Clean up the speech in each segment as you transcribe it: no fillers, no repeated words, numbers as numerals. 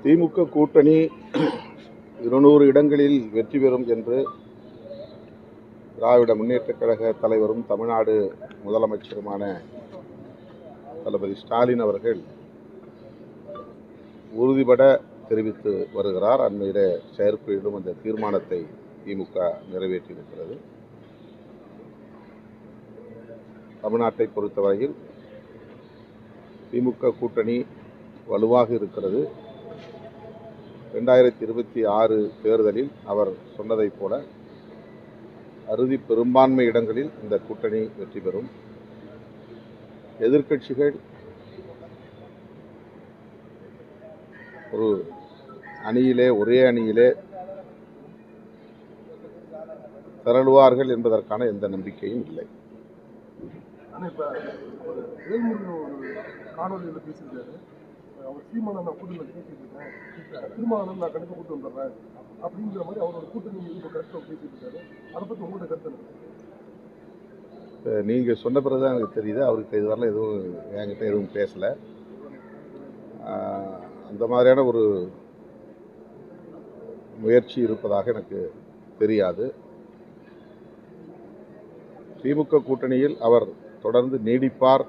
திமுக கூட்டணி 200 இடங்களில் வெற்றி பெறும் என்று திராவிட முன்னேற்றக் கழக தலைவரும் தமிழ்நாடு முதலமைச்சருமான தளபதி ஸ்டாலின் அவர்கள் உறுதிபட தெரிவித்து வருகிறார். அண்மையிலே செயற்குழுவிலும் அந்த தீர்மானத்தை திமுக நிறைவேற்றியிருக்கிறது. தமிழ்நாட்டை பொறுத்தவரையில் திமுக கூட்டணி வலுவாக இருக்கிறது. 2026 தேர்தலில் அவர் சொன்னதைப் போல அறுதி பெரும்பான்மை இடங்களில் இந்த கூட்டணி வெற்றி பெறும். எதிர்க்கட்சிகள் ஒரு அணியிலே ஒரே அணியிலே திரளுவார்கள் என்பதற்கான எந்த நம்பிக்கையும் இல்லை. காணொலியில் பேசியிருக்காரு. அவர் சீமானை நான் கூட்டணியில் பேசிட்டு இருக்கேன், திருமாவளவன் நான் கண்டிப்பாக கூட்டு வந்துடுறேன் அப்படிங்கிற மாதிரி அவரோட கூட்டணி இப்போ கரெக்டாக பேசிட்டு இருக்காரு. அதை பற்றி உங்களோட கருத்து நீங்கள் சொன்ன பிறகு தான் எனக்கு தெரியுது. அவருக்கு இதுவரையில் எதுவும் என்கிட்ட எதுவும் பேசலை. அந்த மாதிரியான ஒரு முயற்சி இருப்பதாக எனக்கு தெரியாது. திமுக கூட்டணியில் அவர் தொடர்ந்து நீடிப்பார்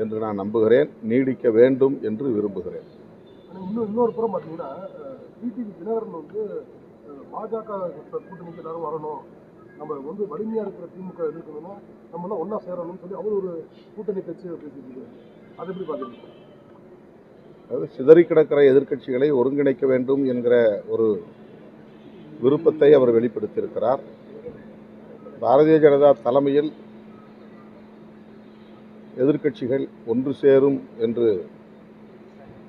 என்று நான் நம்புகிறேன். நீடிக்க வேண்டும் என்று விரும்புகிறேன். இன்னொரு புறம் பார்த்தீங்கன்னா டிடிவி தினகரன் வந்து பாஜக கூட்டணிக்கு எல்லாரும் வரணும், நம்ம வந்து வலிமையாக இருக்கிற திமுக எதிர்க்கணும்னா நம்மளாம் ஒன்றா சேரணும்னு சொல்லி அவர் ஒரு கூட்டணி கட்சியை பேசிட்டு அதை எப்படி பார்க்குறீங்க? அதாவது சிதறி கிடக்கிற எதிர்க்கட்சிகளை ஒருங்கிணைக்க வேண்டும் என்கிற ஒரு விருப்பத்தை அவர் வெளிப்படுத்தியிருக்கிறார். பாரதிய ஜனதா தலைமையில் எதிர்க்கட்சிகள் ஒன்று சேரும் என்று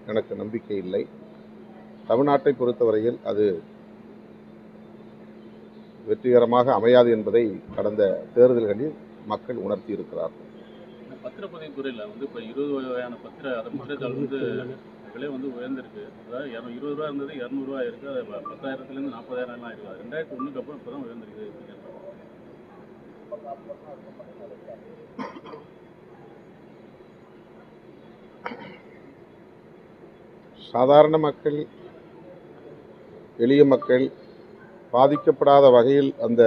எனக்கு நம்பிக்கை இல்லை. தமிழ்நாட்டை பொறுத்தவரையில் அது வெற்றிகரமாக அமையாது என்பதை கடந்த தேர்தல்களில் மக்கள் உணர்த்தி இருக்கிறார்கள். பத்திரப்பதிவு துறையில் வந்து இப்போ 20 வகையான பத்திரத்தாள் வந்து விலை வந்து உயர்ந்திருக்கு. அதாவது 20 ரூபா இருந்தது 200 ரூபா இருக்குது. அது 10,000லேருந்து 40,000 இருக்குது. 2001 அப்புறம் இப்போ தான் உயர்ந்திருக்கு. சாதாரண மக்கள், எளிய மக்கள் பாதிக்கப்படாத வகையில் அந்த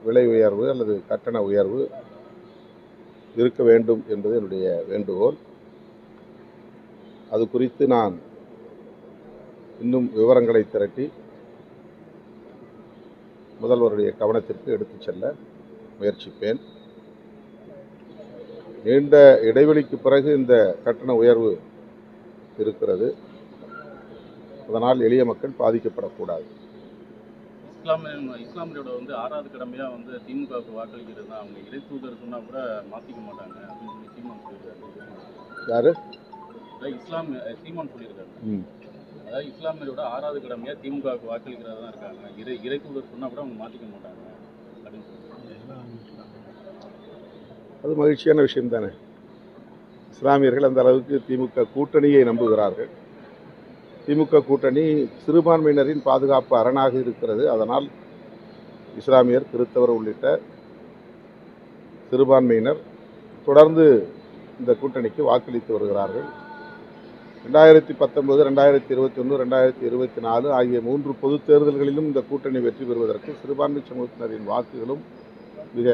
விலை உயர்வு அல்லது கட்டண உயர்வு இருக்க வேண்டும் என்பது என்னுடைய வேண்டுகோள். அது குறித்து நான் இன்னும் விவரங்களை திரட்டி முதல்வருடைய கவனத்திற்கு எடுத்துச் செல்ல முயற்சிப்பேன். நீண்ட இடைவெளிக்கு பிறகு இந்த கட்டண உயர்வு இருக்கிறது. அதனால் எளிய மக்கள் பாதிக்கப்படக்கூடாது. இஸ்லாமியோட வந்து 6வது கடமையாக வந்து திமுகவுக்கு வாக்களிக்கிறது தான். அவங்க இறை தூதர் சொன்னால் கூட மாற்றிக்க மாட்டாங்க அப்படின்னு சொல்லி சீமான் சொல்லியிருக்காரு. யாரு? சீமான் சொல்லியிருக்காரு. அதாவது இஸ்லாமியரோட 6வது கடமையாக திமுகவுக்கு வாக்களிக்கிறது தான் இருக்காங்க. இறை தூதர் சொன்னால் கூட அவங்க மாற்றிக்க மாட்டாங்க அப்படின்னு சொல்லியிருக்காங்க. அது மகிழ்ச்சியான விஷயம் தானே. இஸ்லாமியர்கள் அந்த அளவுக்கு திமுக கூட்டணியை நம்புகிறார்கள். திமுக கூட்டணி சிறுபான்மையினரின் பாதுகாப்பு அரணாக இருக்கிறது. அதனால் இஸ்லாமியர், கிறிஸ்தவர் உள்ளிட்ட சிறுபான்மையினர் தொடர்ந்து இந்த கூட்டணிக்கு வாக்களித்து வருகிறார்கள். 2019, 2021, 2024 ஆகிய 3 பொது தேர்தல்களிலும் இந்த கூட்டணி வெற்றி பெறுவதற்கு சிறுபான்மை சமூகத்தினரின் வாக்குகளும் மிக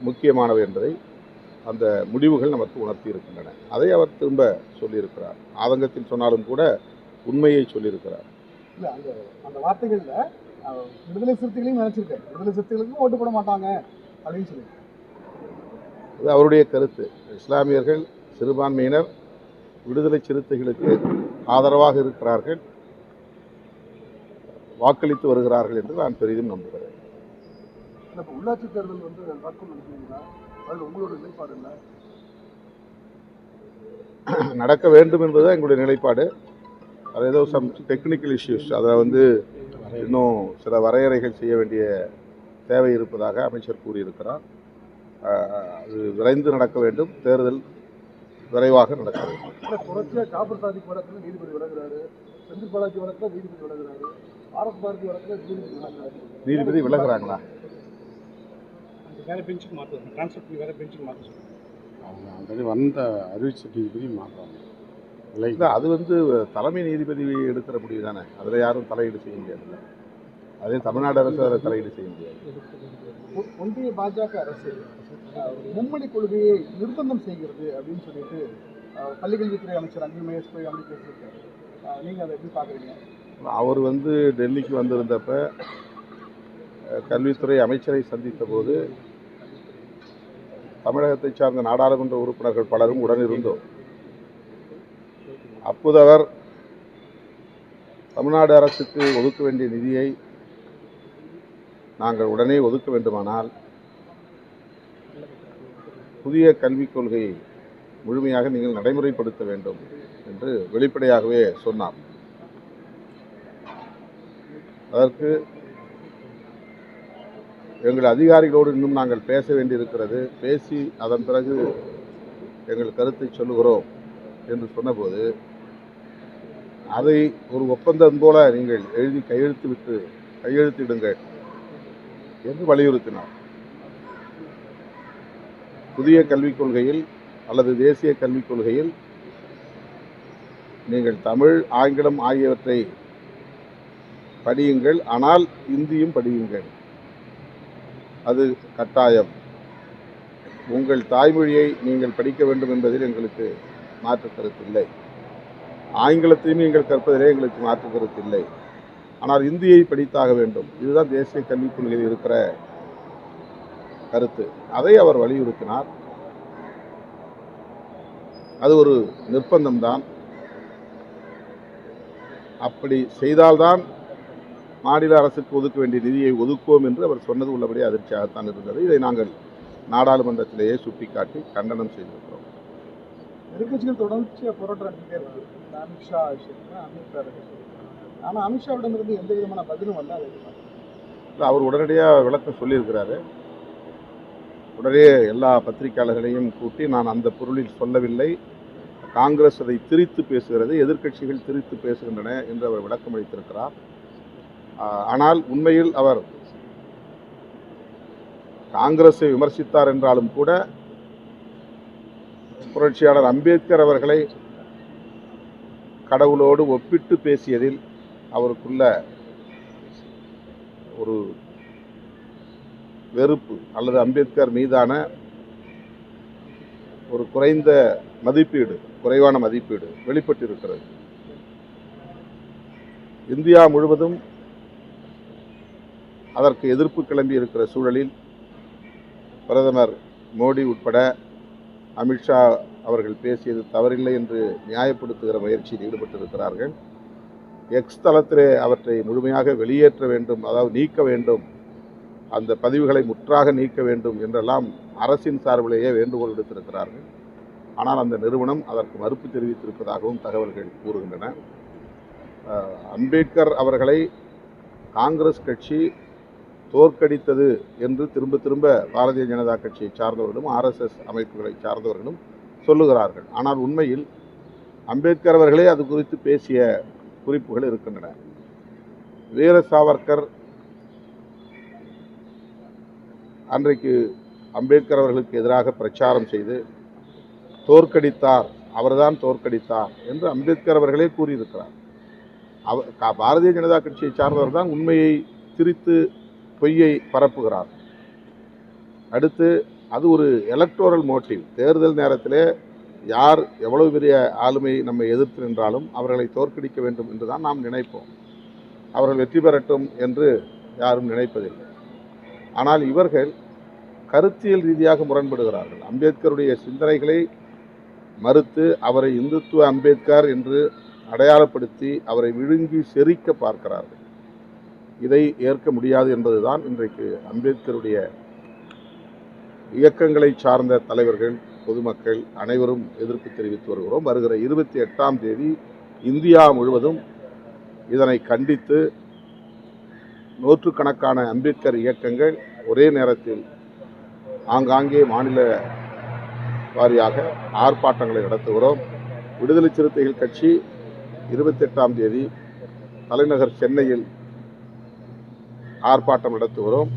முக்கியமானவை என்பதை அந்த முடிவுகள் நமக்கு உணர்த்தி இருக்கின்றன. அதை அவர் திரும்ப சொல்லியிருக்கிறார். ஆதங்கத்தில் சொன்னாலும் கூட உண்மையை சொல்லியிருக்கிறார். இல்லை, அந்த வார்த்தைகளில் விடுதலை சிறுத்தைகளையும் நினைச்சிருக்கேன். விடுதலை சிறுத்தைகளுக்கும் ஓட்டு போட மாட்டாங்க அப்படின்னு சொல்லி அது அவருடைய கருத்து. இஸ்லாமியர்கள், சிறுபான்மையினர் விடுதலை சிறுத்தைகளுக்கு ஆதரவாக இருக்கிறார்கள், வாக்களித்து வருகிறார்கள் என்று நான் பெரிதும் நம்புகிறேன். உள்ளாட்சி தேர்தல் வந்து நடக்கும் நினைக்கிறீங்களா? அதில் உங்களோட நிலைப்பாடு என்ன? நடக்க வேண்டும் என்பதுதான் எங்களுடைய நிலைப்பாடு. அது ஏதோ சம் டெக்னிக்கல் இஷ்யூஸ், அதை வந்து இன்னும் சில வரையறைகள் செய்ய வேண்டிய தேவை இருப்பதாக அமைச்சர் கூறியிருக்கிறார். அது விரைந்து நடக்க வேண்டும். தேர்தல் விரைவாக நடக்க வேண்டும். தொடர்ச்சியாக ஜாபர் சாதிக் வழக்கில் நீதிபதி விலகிறாரு, செந்தில் பாலாஜி வழக்கில் நீதிபதி விலகிறாரு, ஆர்எஸ் பாரதி வழக்கில் நீதிபதி விலகிறாரு. நீதிபதி விலகிறாங்களா? வேற பெஞ்சுக்கு மாற்ற ட்ரான்ஸ்ஃபர் பண்ணி வேற பெஞ்சுக்கு மாற்ற சொல்லுங்கள். அவங்க ஆல்ரெடி வந்த அறிவிச்ச நீதிபதி மாறுறாங்க. இல்லை இல்லை, அது வந்து தலைமை நீதிபதி எடுக்கிற முடிவு தானே. அதில் யாரும் தலையீடு செய்ய முடியாது. அதே தமிழ்நாடு அரசு அதில் தலையீடு செய்ய முடியாது. ஒன்றிய பாஜக அரசு மும்மொழி கொள்கையை நிர்பந்தம் செய்கிறது அப்படின்னு சொல்லிட்டு பள்ளிக்கல்வித்துறை அமைச்சர் அன்பில் மகேஷ் போய் அப்படி பேசியிருக்காரு. நீங்கள் அதை எப்படி பார்க்குறீங்க? அவர் வந்து டெல்லிக்கு வந்திருந்தப்ப கல்வித்துறை அமைச்சரை சந்தித்த போது தமிழகத்தை சார்ந்த நாடாளுமன்ற உறுப்பினர்கள் பலரும் உடனிருந்தோம். அப்போது அவர் தமிழ்நாடு அரசுக்கு ஒதுக்க வேண்டிய நிதியை நாங்கள் உடனே ஒதுக்க வேண்டுமானால் புதிய கல்விக் கொள்கையை முழுமையாக நீங்கள் நடைமுறைப்படுத்த வேண்டும் என்று வெளிப்படையாகவே சொன்னார். அதற்கு எங்கள் அதிகாரிகளோடு இன்னும் நாங்கள் பேச வேண்டியிருக்கிறது, பேசி அதன் பிறகு எங்கள் கருத்தை சொல்லுகிறோம் என்று சொன்னபோது அதை ஒரு ஒப்பந்தம் போல நீங்கள் எழுதி கையெழுத்திடுங்கள் என்று வலியுறுத்தினார். புதிய கல்விக் கொள்கையில் அல்லது தேசிய கல்விக் கொள்கையில் நீங்கள் தமிழ், ஆங்கிலம் ஆகியவற்றை படியுங்கள், ஆனால் இந்தியும் படியுங்கள், அது கட்டாயம். உங்கள் தாய்மொழியை நீங்கள் படிக்க வேண்டும் என்பதில் எங்களுக்கு மாற்று கருத்தில்லை, ஆங்கிலத்தையும் நீங்கள் கற்பதிலே எங்களுக்கு மாற்று கருத்தில்லை, ஆனால் இந்தியை படித்தாக வேண்டும். இதுதான் தேசிய கல்விக் கொள்கையில் இருக்கிற கருத்து. அதை அவர் வலியுறுத்தினார். அது ஒரு நிர்பந்தம்தான். அப்படி செய்தால்தான் மாநில அரசுக்கு ஒதுக்க வேண்டிய நிதியை ஒதுக்குவோம் என்று அவர் சொன்னது உள்ளபடி அதிர்ச்சியாகத்தான் இருந்தது. இதை நாங்கள் நாடாளுமன்றத்திலேயே சுட்டிக்காட்டி கண்டனம் செய்திருக்கிறோம். எதிர்கட்சிகள் தொடர்ச்சியாக போராட்டம் நடத்திட்டே இருக்கு. அமித்ஷா அமித்ஷா, ஆனால் அமித்ஷாவிடமிருந்து எந்த விதமான பதிலும் வந்தால் அவர் உடனடியாக விளக்கம் சொல்லியிருக்கிறாரு. உடனே எல்லா பத்திரிகையாளர்களையும் கூட்டி நான் அந்த பொருளில் சொல்லவில்லை, காங்கிரஸ் அதை திரித்து பேசுகிறது, எதிர்க்கட்சிகள் திரித்து பேசுகின்றன என்று அவர் விளக்கம் அளித்திருக்கிறார். ஆனால் உண்மையில் அவர் காங்கிரஸை விமர்சித்தார் என்றாலும் கூட புரட்சியாளர் அம்பேத்கர் அவர்களை கடவுளோடு ஒப்பிட்டு பேசியதில் அவருக்குள்ள ஒரு வெறுப்பு அல்லது அம்பேத்கர் மீதான ஒரு குறைவான மதிப்பீடு வெளிப்பட்டிருக்கிறது. இந்தியா முழுவதும் அதற்கு எதிர்ப்பு கிளம்பி இருக்கிற சூழலில் பிரதமர் மோடி உட்பட அமித்ஷா அவர்கள் பேசியது தவறில்லை என்று நியாயப்படுத்துகிற முயற்சியில் ஈடுபட்டிருக்கிறார்கள். எக்ஸ் தளத்திலே அவற்றை முழுமையாக வெளியேற்ற வேண்டும், அதாவது நீக்க வேண்டும், அந்த பதிவுகளை முற்றாக நீக்க வேண்டும் என்றெல்லாம் அரசின் சார்பிலேயே வேண்டுகோள் விடுத்திருக்கிறார்கள். ஆனால் அந்த நிறுவனம் அதற்கு மறுப்பு தெரிவித்திருப்பதாகவும் தகவல்கள் கூறுகின்றன. அம்பேத்கர் அவர்களை காங்கிரஸ் கட்சி தோற்கடித்தது என்று திரும்ப திரும்ப பாரதிய ஜனதா கட்சியை சார்ந்தவர்களும் ஆர்எஸ்எஸ் அமைப்புகளை சார்ந்தவர்களும் சொல்லுகிறார்கள். ஆனால் உண்மையில் அம்பேத்கர் அவர்களே அது குறித்து பேசிய குறிப்புகள் இருக்கின்றன. வீர சாவர்கர் அன்றைக்கு அம்பேத்கர் அவர்களுக்கு எதிராக பிரச்சாரம் செய்து தோற்கடித்தார், அவர்தான் தோற்கடித்தார் என்று அம்பேத்கர் அவர்களே கூறியிருக்கிறார். பாரதிய ஜனதா கட்சியை சார்ந்தவர் தான் உண்மையை திரித்து பொய்யை பரப்புகிறார். அடுத்து அது ஒரு எலக்டோரல் மோட்டிவ். தேர்தல் நேரத்திலே யார் எவ்வளவு பெரிய ஆளுமை நம்மை எதிர்த்து நின்றாலும் அவர்களை தோற்கடிக்க வேண்டும் என்று தான் நாம் நினைப்போம். அவர்கள் வெற்றி பெறட்டும் என்று யாரும் நினைப்பதில்லை. ஆனால் இவர்கள் கருத்தியல் ரீதியாக முரண்படுகிறார்கள். அம்பேத்கருடைய சிந்தனைகளை மறுத்து அவரை இந்துத்துவ அம்பேத்கர் என்று அடையாளப்படுத்தி அவரை விழுங்கி செரிக்க பார்க்கிறார்கள். இதை ஏற்க முடியாது என்பதுதான் இன்றைக்கு அம்பேத்கருடைய இயக்கங்களை சார்ந்த தலைவர்கள், பொதுமக்கள் அனைவரும் எதிர்ப்பு தெரிவித்து வருகிறோம். வருகிற 28ஆம் தேதி இந்தியா முழுவதும் இதனை கண்டித்து நூற்றுக்கணக்கான அம்பேத்கர் இயக்கங்கள் ஒரே நேரத்தில் ஆங்காங்கே மாநில வாரியாக ஆர்ப்பாட்டங்களை நடத்துகிறோம். விடுதலை சிறுத்தைகள் கட்சி 28ஆம் தேதி தலைநகர் சென்னையில் ஆர்ப்பாட்டம் நடத்துகிறோம்.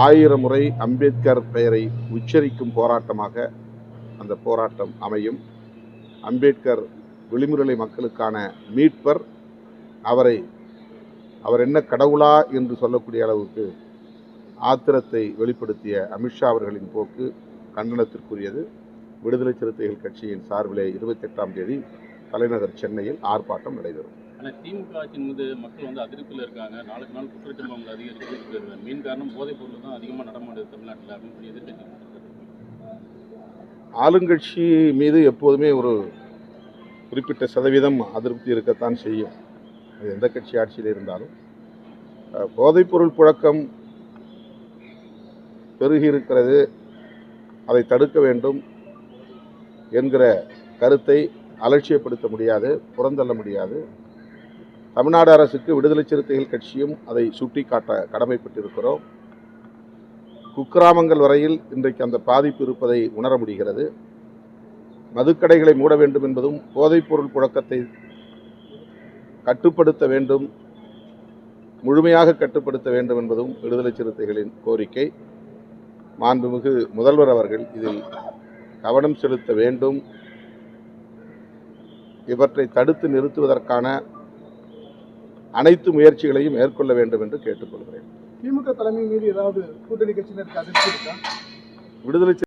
1000 முறை அம்பேத்கர் பெயரை உச்சரிக்கும் போராட்டமாக அந்த போராட்டம் அமையும். அம்பேத்கர் விளிம்புநிலை மக்களுக்கான மீட்பர். அவர் என்ன கடவுளா என்று சொல்லக்கூடிய அளவுக்கு ஆத்திரத்தை வெளிப்படுத்திய அமித்ஷா அவர்களின் போக்கு கண்டனத்திற்குரியது. விடுதலை சிறுத்தைகள் கட்சியின் சார்பிலே 28ஆம் தேதி தலைநகர் சென்னையில் ஆர்ப்பாட்டம் நடைபெறும். ஆனால் திமுக ஆட்சியின் மீது மக்கள் வந்து அதிருப்தியில் இருக்காங்க. நாளுக்கு நாள் குற்றச்சம்பவங்கள் அதிகரிக்கிறது. மெயின் காரணம் போதைப் பொருள் தான் அதிகமாக நடமாடுது தமிழ்நாட்டில் அப்படின்னு சொல்லி எதிர்க்கட்சி. ஆளுங்கட்சி மீது எப்போதுமே ஒரு குறிப்பிட்ட சதவீதம் அதிருப்தி இருக்கத்தான் செய்யும். அது எந்த கட்சி ஆட்சியில் இருந்தாலும். போதைப்பொருள் புழக்கம் பெருகி இருக்கிறது, அதை தடுக்க வேண்டும் என்கிற கருத்தை அலட்சியப்படுத்த முடியாது, புறந்தள்ள முடியாது. தமிழ்நாடு அரசுக்கு விடுதலை சிறுத்தைகள் கட்சியும் அதை சுட்டிக்காட்ட கடமைப்பட்டிருக்கிறோம். குக்கிராமங்கள் வரையில் இன்றைக்கு அந்த பாதிப்பு இருப்பதை உணர முடிகிறது. மதுக்கடைகளை மூட வேண்டும் என்பதும் போதைப்பொருள் புழக்கத்தை கட்டுப்படுத்த வேண்டும், முழுமையாக கட்டுப்படுத்த வேண்டும் என்பதும் விடுதலை சிறுத்தைகளின் கோரிக்கை. மாண்புமிகு முதல்வர் அவர்கள் இதில் கவனம் செலுத்த வேண்டும். இவற்றை தடுத்து நிறுத்துவதற்கான அனைத்து முயற்சிகளையும் மேற்கொள்ள வேண்டும் என்று கேட்டுக்கொள்கிறேன். திமுக தலைமை மீது ஏதாவது கூட்டணி கட்சியினருக்கு அதிர்ச்சி இருக்கா? விடுதலை